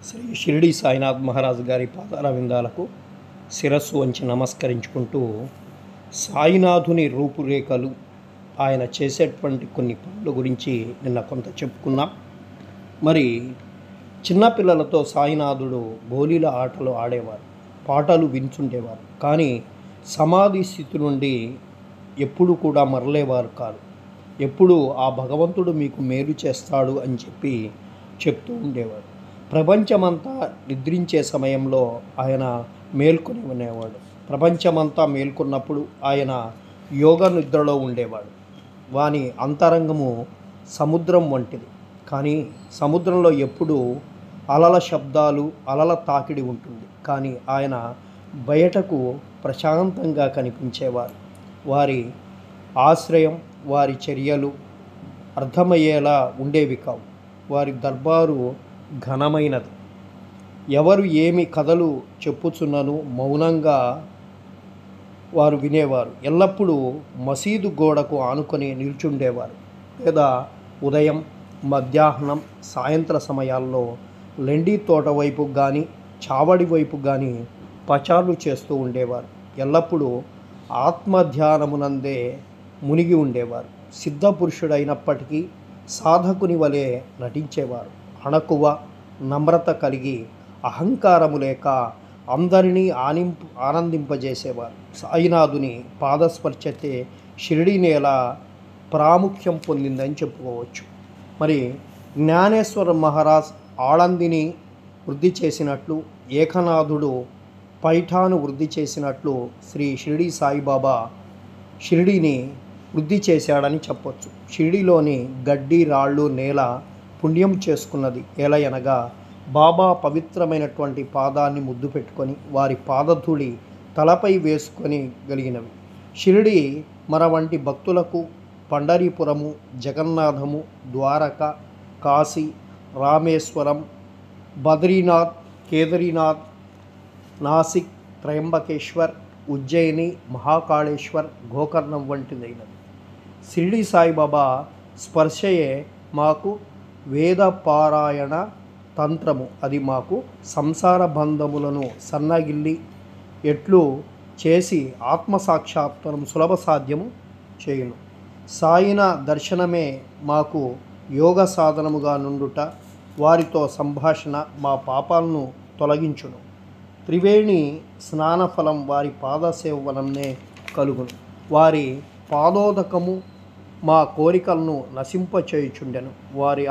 శ్రీ షిరిడి సాయినాథ్ మహారాజు గారి పాదారవిందాలకు శిరస్సు వంచి నమస్కరించుకుంటూ సాయినాథుని రూపురేఖలు ఆయన చేసేటువంటి కొన్ని పనుల గురించి నిన్న కొంత చెప్పుకున్నాం. మరి చిన్నపిల్లలతో సాయినాథుడు గోలీల ఆటలు ఆడేవారు, పాటలు వింటుండేవారు. కానీ సమాధి స్థితి నుండి ఎప్పుడు కూడా మరలేవారు కాదు. ఎప్పుడు ఆ భగవంతుడు మీకు మేలు చేస్తాడు అని చెప్తూ ఉండేవాడు. ప్రపంచమంతా నిద్రించే సమయంలో ఆయన మేల్కొని ఉండేవాడు. ప్రపంచమంతా మేల్కొన్నప్పుడు ఆయన యోగ నిద్రలో ఉండేవాడు. వాని అంతరంగము సముద్రం వంటిది. కానీ సముద్రంలో ఎప్పుడూ అలల శబ్దాలు, అలల తాకిడి ఉంటుంది. కానీ ఆయన బయటకు ప్రశాంతంగా కనిపించేవారు. వారి ఆశ్రయం, వారి చర్యలు అర్థమయ్యేలా ఉండేవి కావు. వారి దర్బారు ఘనమైనది. ఎవరు ఏమి కథలు చెప్పుచున్నను మౌనంగా వారు వినేవారు. ఎల్లప్పుడూ మసీదు గోడకు ఆనుకొని నిల్చుండేవారు. లేదా ఉదయం, మధ్యాహ్నం, సాయంత్ర సమయాల్లో లెండి తోట వైపు కానీ చావడి వైపు కానీ పచారులు చేస్తూ ఉండేవారు. ఎల్లప్పుడూ ఆత్మధ్యానమునందే మునిగి ఉండేవారు. సిద్ధపురుషుడైనప్పటికీ సాధకుని వలె నటించేవారు. అణకువ, నమ్రత కలిగి అహంకారము లేక అందరినీ ఆనందింపజేసేవారు. సాయినాథుని పాదస్పర్శతే షిరిడి నేల ప్రాముఖ్యం పొందిందని చెప్పుకోవచ్చు. మరి జ్ఞానేశ్వర మహారాజ్ ఆళందిని వృద్ధి చేసినట్లు, ఏకనాథుడు పైఠాను వృద్ధి చేసినట్లు శ్రీ షిరిడి సాయిబాబా షిరిడిని వృద్ధి చేశాడని చెప్పొచ్చు. షిరిడిలోని గడ్డి, రాళ్ళు, నేల పుణ్యం చేసుకున్నది. ఎలయనగా బాబా పవిత్రమైనటువంటి పాదాన్ని ముద్దు పెట్టుకొని వారి పాదధూళి తలపై వేసుకొని గలిగినవి. షిరిడి మన వంటి భక్తులకు పండరీపురము, జగన్నాథము, ద్వారక, కాశీ, రామేశ్వరం, బద్రీనాథ్, కేదారీనాథ్, నాసిక్, త్రయంబకేశ్వర్, ఉజ్జయిని, మహాకాళేశ్వర్, గోకర్ణం వంటిదైనది. షిరిడి సాయిబాబా స్పర్శయే మాకు వేదపారాయణ తంత్రము. అది మాకు సంసార బంధములను సన్నగిల్లి ఎట్లు చేసి ఆత్మసాక్షాత్కారం సులభ సాధ్యము చేయును. సాయిన దర్శనమే మాకు యోగ సాధనముగా నుండుట, వారితో సంభాషణ మా పాపాలను తొలగించును. త్రివేణి స్నానఫలం వారి పాదసేవ వలనే కలుగును. వారి పాదోదకము మా కోరికలను నశింపచేయుచుండెను. వారి